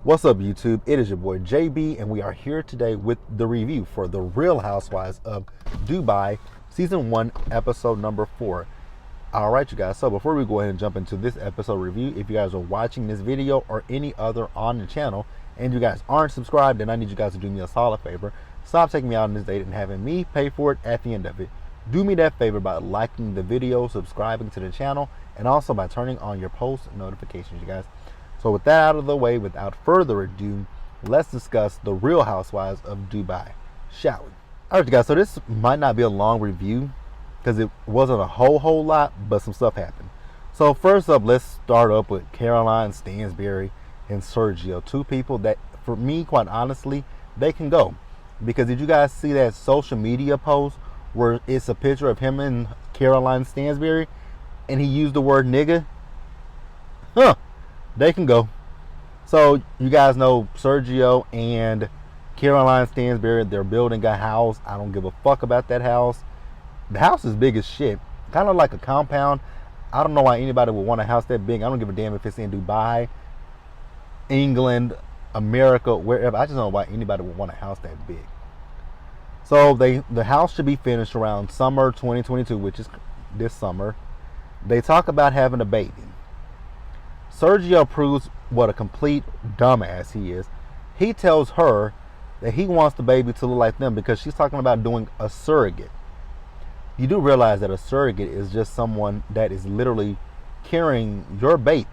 What's up, YouTube? It is your boy JB, and we are here today with the review for The Real Housewives of Dubai, Season 1, Episode number 4. Alright, you guys, so before we go ahead and jump into this episode review, if you guys are watching this video or any other on the channel, and you guys aren't subscribed, then I need you guys to do me a solid favor. Stop taking me out on this date and having me pay for it at the end of it. Do me that favor by liking the video, subscribing to the channel, and also by turning on your post notifications, you guys. So with that out of the way, without further ado, let's discuss The Real Housewives of Dubai, shall we? Alright, you guys, so this might not be a long review because it wasn't a whole lot, but some stuff happened. So first up, let's start up with Caroline Stansberry and Sergio. Two people that, for me, quite honestly, they can go. Because did you guys see that social media post where it's a picture of him and Caroline Stansberry and he used the word nigga? Huh. They can go. So you guys know Sergio and Caroline Stansberry, they're building a house. I don't give a fuck about that house. The house is big as shit. Kind of like a compound. I don't know why anybody would want a house that big. I don't give a damn if it's in Dubai, England, America, wherever. I just don't know why anybody would want a house that big. So the house should be finished around summer 2022, which is this summer. They talk about having a baby. Sergio proves what a complete dumbass he is. He tells her that he wants the baby to look like them because she's talking about doing a surrogate. You do realize that a surrogate is just someone that is literally carrying your baby.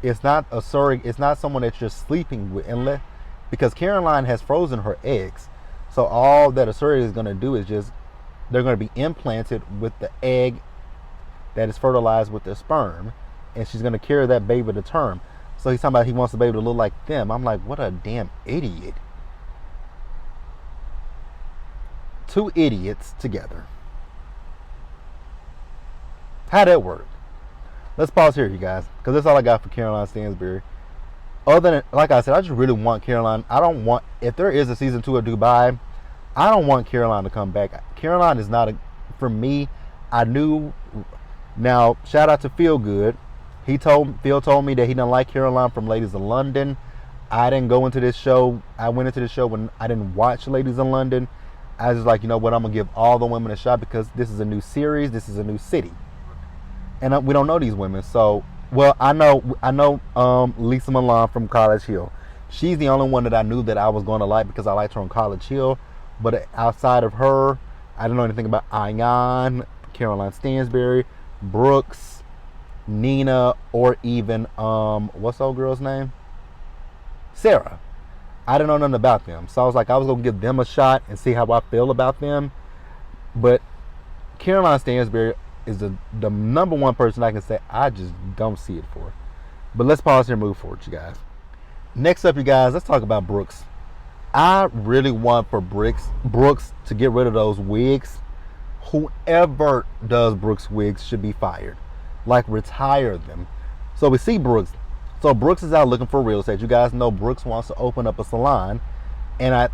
It's not a surrogate. It's not someone that you're sleeping with, unless, because Caroline has frozen her eggs. So all that a surrogate is going to do is just, they're going to be implanted with the egg that is fertilized with the sperm. And she's going to carry that baby to term. So he's talking about he wants the baby to look like them. I'm like, what a damn idiot. Two idiots together. How'd that work? Let's pause here, you guys, because that's all I got for Caroline Stansberry. Other than, like I said, I just really want Caroline. I don't want, if there is a season 2 of Dubai, I don't want Caroline to come back. Caroline is not for me. I knew. Now, shout out to Feel Good. Phil told me that he didn't like Caroline from Ladies in London. I didn't go into this show. I went into this show when I didn't watch Ladies in London. I was just like, you know what, I'm going to give all the women a shot because this is a new series. This is a new city. And we don't know these women. So, well, I know Lisa Milan from College Hill. She's the only one that I knew that I was going to like because I liked her on College Hill. But outside of her, I didn't know anything about Ayan, Caroline Stansberry, Brooks, Nina, or even what's the old girl's name? Sarah. I didn't know nothing about them, so I was like, I was gonna give them a shot and see how I feel about them. But Caroline Stansberry is the number one person I can say I just don't see it for. But let's pause here and move forward, you guys. Next up, you guys, let's talk about Brooks. I really want for Brooks to get rid of those wigs. Whoever does Brooks' wigs should be fired. Like, retire them. So we see Brooks. So Brooks is out looking for real estate. You guys know Brooks wants to open up a salon. And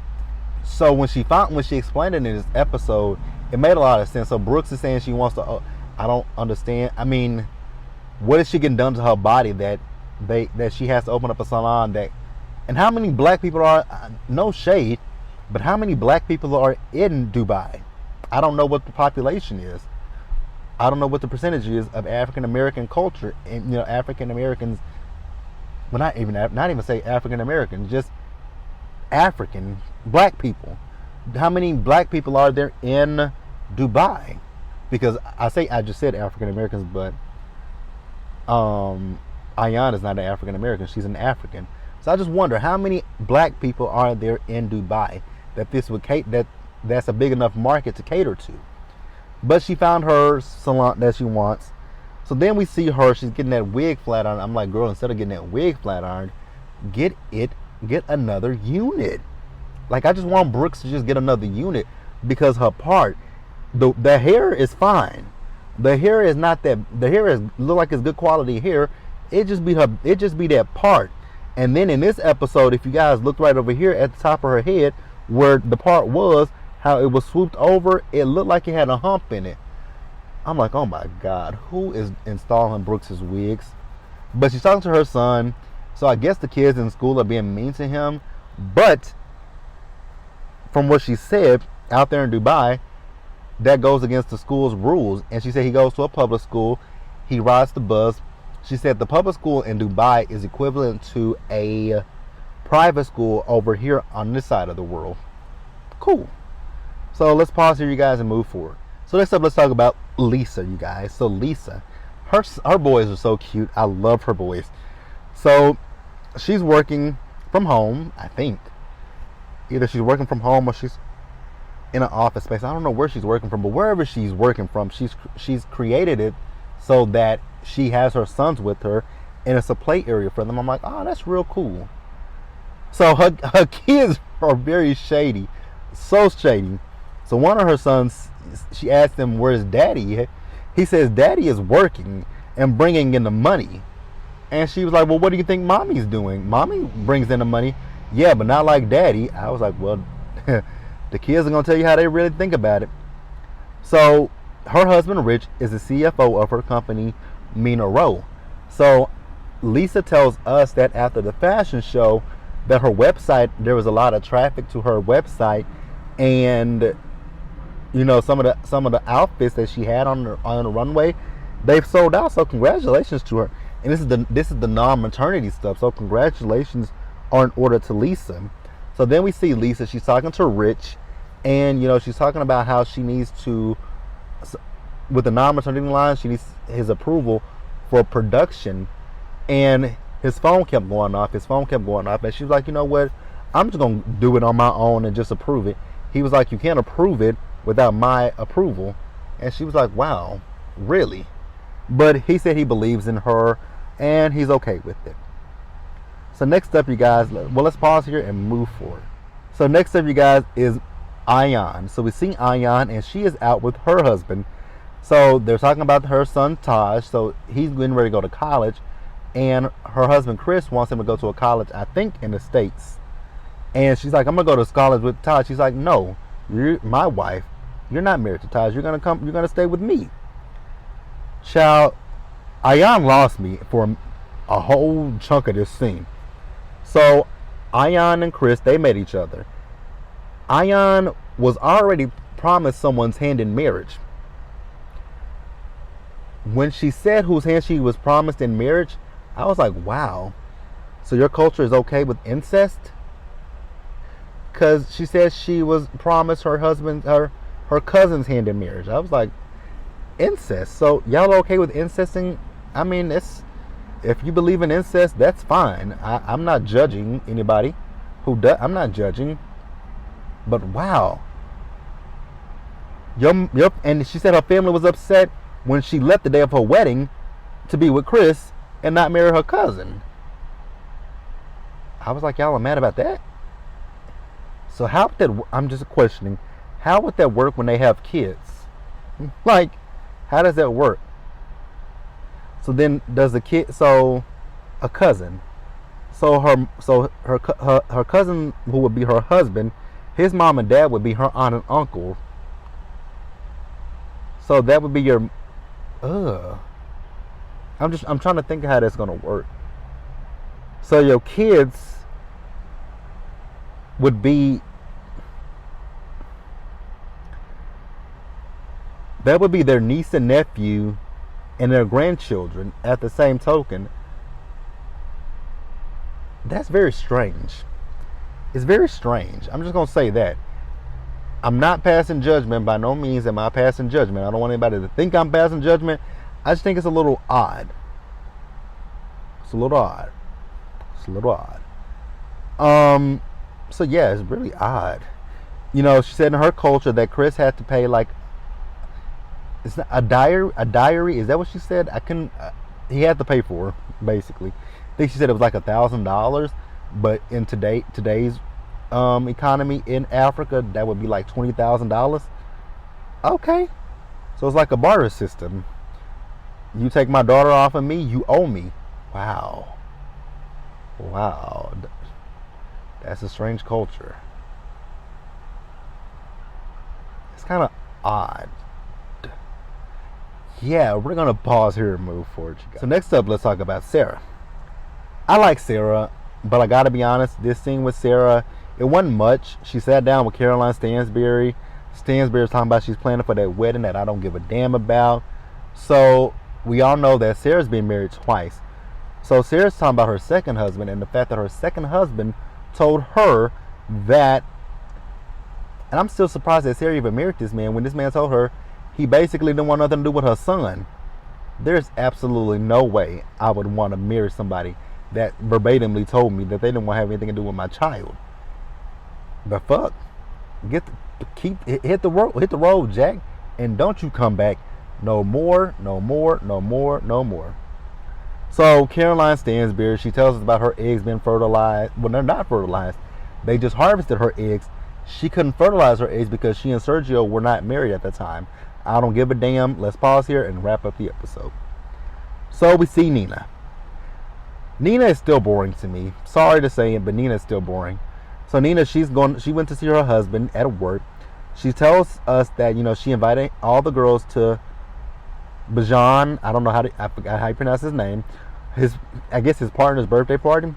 so when she explained it in this episode, it made a lot of sense. So Brooks is saying she wants to, I don't understand. I mean, what is she getting done to her body that she has to open up a salon that, and how many black people are, no shade, but how many black people are in Dubai? I don't know what the population is. I don't know what the percentage is of African American culture, and African Americans. Well, not even say African Americans, just African black people. How many black people are there in Dubai? Because I just said African Americans, but Ayan is not an African American; she's an African. So I just wonder how many black people are there in Dubai that this would that's a big enough market to cater to. But she found her salon that she wants. So then we see her, she's getting that wig flat ironed. I'm like, girl, instead of getting that wig flat ironed, get another unit. Like, I just want Brooks to just get another unit because her part, the hair is fine. The hair is not that, the hair is look like it's good quality hair. It just be that part. And then in this episode, if you guys look right over here at the top of her head where the part was, how it was swooped over, it looked like it had a hump in it. I'm like, oh my God, who is installing Brooks's wigs? But she's talking to her son, So I guess the kids in school are being mean to him. But from what she said, out there in Dubai, that goes against the school's rules. And she said he goes to a public school. He rides the bus. She said the public school in Dubai is equivalent to a private school over here on this side of the world. Cool. So let's pause here, you guys, and move forward. So next up, let's talk about Lisa, you guys. So Lisa, her boys are so cute. I love her boys. So she's working from home, I think. Either she's working from home or she's in an office space. I don't know where she's working from, but wherever she's working from, she's created it so that she has her sons with her, and it's a play area for them. I'm like, oh, that's real cool. So her kids are very shady, so shady. So one of her sons, she asked him, where's daddy? He says, daddy is working and bringing in the money. And she was like, well, what do you think mommy's doing? Mommy brings in the money. Yeah, but not like daddy. I was like, well, the kids are going to tell you how they really think about it. So her husband, Rich, is the CFO of her company, Mina Rowe. So Lisa tells us that after the fashion show, that her website, there was a lot of traffic to her website, and you know, some of the outfits that she had on the runway, they've sold out. So congratulations to her. And this is the non-maternity stuff. So congratulations are in order to Lisa. So then we see Lisa. She's talking to Rich, and you know, she's talking about how she needs to, with the non-maternity line, she needs his approval for production. And his phone kept going off. And she was like, you know what? I'm just gonna do it on my own and just approve it. He was like, you can't approve it without my approval. And she was like, wow, really? But he said he believes in her and he's okay with it. So next up, you guys, well, let's pause here and move forward. So next up, you guys, is Ayan. So we see Ayan, and she is out with her husband. So they're talking about her son Taj. So he's getting ready to go to college, and her husband Chris wants him to go to a college, I think, in the States. And she's like, I'm gonna go to college with Taj. She's like, no, you're my wife. You're not married to Taj. You're gonna stay with me. Child, Ayan lost me for a whole chunk of this scene. So Ayan and Chris, they met each other. Ayan was already promised someone's hand in marriage. When she said whose hand she was promised in marriage, I was like, wow. So your culture is okay with incest? Because she said she was promised her cousin's hand in marriage. I was like, incest? So y'all okay with incesting? I mean, if you believe in incest, that's fine. I'm not judging anybody who does. I'm not judging. But wow. And she said her family was upset when she left the day of her wedding to be with Chris and not marry her cousin. I was like, y'all are mad about that? So how would that, I'm just questioning, how would that work when they have kids? Like, how does that work? So then does the kid, so a cousin, so her cousin, who would be her husband, his mom and dad would be her aunt and uncle. So that would be your, I'm trying to think of how that's gonna work. So your kids would be, that would be their niece and nephew and their grandchildren at the same token. That's very strange. It's very strange. I'm just going to say that. I'm not passing judgment. By no means am I passing judgment. I don't want anybody to think I'm passing judgment. I just think it's a little odd. It's a little odd. It's a little odd. So yeah, it's really odd. You know, she said in her culture that Chris had to pay like, it's not a diary. Is that what she said? He had to pay for her, basically. I think she said it was like $1,000, but in today's economy in Africa, that would be like $20,000. Okay, so it's like a barter system. You take my daughter off of me, you owe me. Wow, that's a strange culture. It's kind of odd. Yeah, we're gonna pause here and move forward, you guys. So next up, let's talk about Sarah. I like Sarah, but I gotta be honest, this scene with Sarah, it wasn't much. She sat down with Caroline Stansberry. Stansberry's talking about she's planning for that wedding that I don't give a damn about. So we all know that Sarah's been married twice. So Sarah's talking about her second husband and the fact that her second husband told her that, and I'm still surprised that Sarah even married this man when this man told her he basically didn't want nothing to do with her son. There's absolutely no way I would want to marry somebody that verbatimly told me that they didn't want to have anything to do with my child. But fuck, hit the road, Jack, and don't you come back no more, no more, no more, no more. So Caroline Stansberry, she tells us about her eggs being fertilized. Well, they're not fertilized. They just harvested her eggs. She couldn't fertilize her eggs because she and Sergio were not married at the time. I don't give a damn. Let's pause here and wrap up the episode. So we see Nina. Nina is still boring to me. Sorry to say it, but Nina is still boring. So Nina, she went to see her husband at work. She tells us that, she invited all the girls to Bajan. I don't know I forgot how you pronounce his name. I guess his partner's birthday party.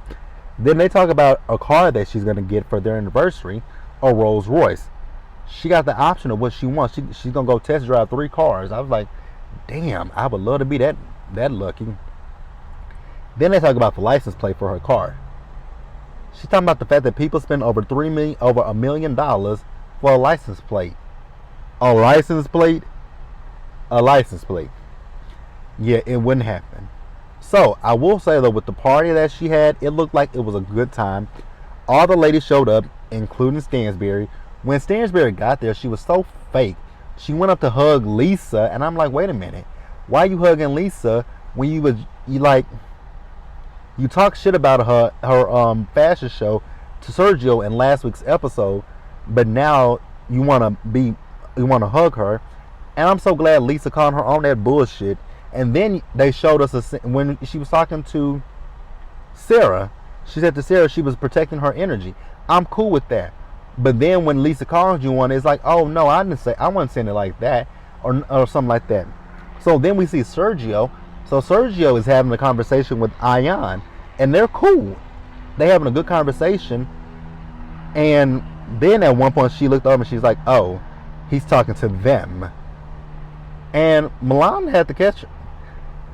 Then they talk about a car that she's going to get for their anniversary, a Rolls Royce. She got the option of what she wants. She's going to go test drive 3 cars. I was like, damn, I would love to be that lucky. Then they talk about the license plate for her car. She's talking about the fact that people spend over $1 million for a license plate. A license plate? A license plate. Yeah, it wouldn't happen. So, I will say though, with the party that she had, it looked like it was a good time. All the ladies showed up, including Stansberry. When Stansberry got there, she was so fake. She went up to hug Lisa, and I'm like, wait a minute. Why are you hugging Lisa when you talk shit about her fashion show to Sergio in last week's episode, but now you want to hug her. And I'm so glad Lisa called her on that bullshit. And then they showed us when she was talking to Sarah, she said to Sarah she was protecting her energy. I'm cool with that. But then when Lisa calls you one, it's like, oh no, I wasn't saying it like that, or something like that. So then we see Sergio. So Sergio is having a conversation with Ayan, and they're cool. They having a good conversation. And then at one point she looked over and she's like, oh, he's talking to them. And Milan had to catch her.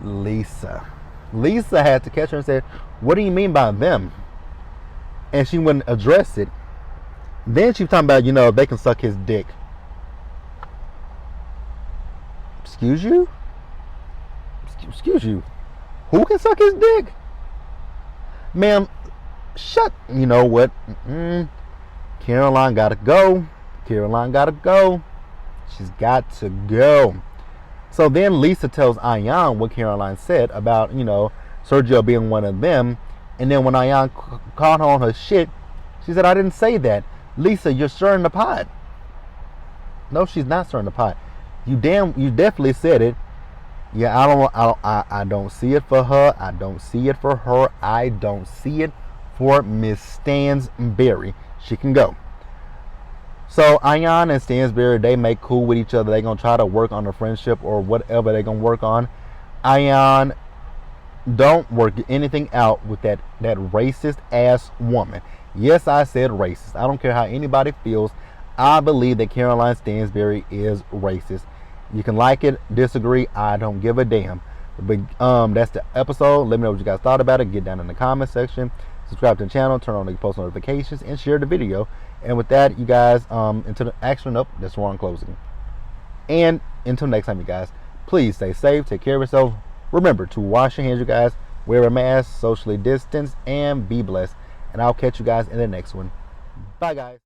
Lisa had to catch her and said, what do you mean by them? And she wouldn't address it. Then she was talking about, they can suck his dick. Excuse you? Excuse you. Who can suck his dick? Ma'am, shut. You know what? Caroline gotta go. She's got to go. So then Lisa tells Ayan what Caroline said about, Sergio being one of them. And then when Ayan caught her on her shit, she said, I didn't say that. Lisa, you're stirring the pot. No, she's not stirring the pot. You definitely said it. Yeah, I don't see it for her. I don't see it for her. I don't see it for Miss Stansberry. She can go. So Ayan and Stansberry, they make cool with each other. They're going to try to work on a friendship or whatever they're going to work on. Ayan, don't work anything out with that racist ass woman. Yes, I said racist. I don't care how anybody feels. I believe that Caroline Stansberry is racist. You can like it, disagree, I don't give a damn. But that's the episode. Let me know what you guys thought about it. Get down in the comment section. Subscribe to the channel, turn on the post notifications, and share the video. And with that, you guys, that's where I'm closing. And until next time, you guys, please stay safe, take care of yourselves. Remember to wash your hands, you guys, wear a mask, socially distance, and be blessed. And I'll catch you guys in the next one. Bye, guys.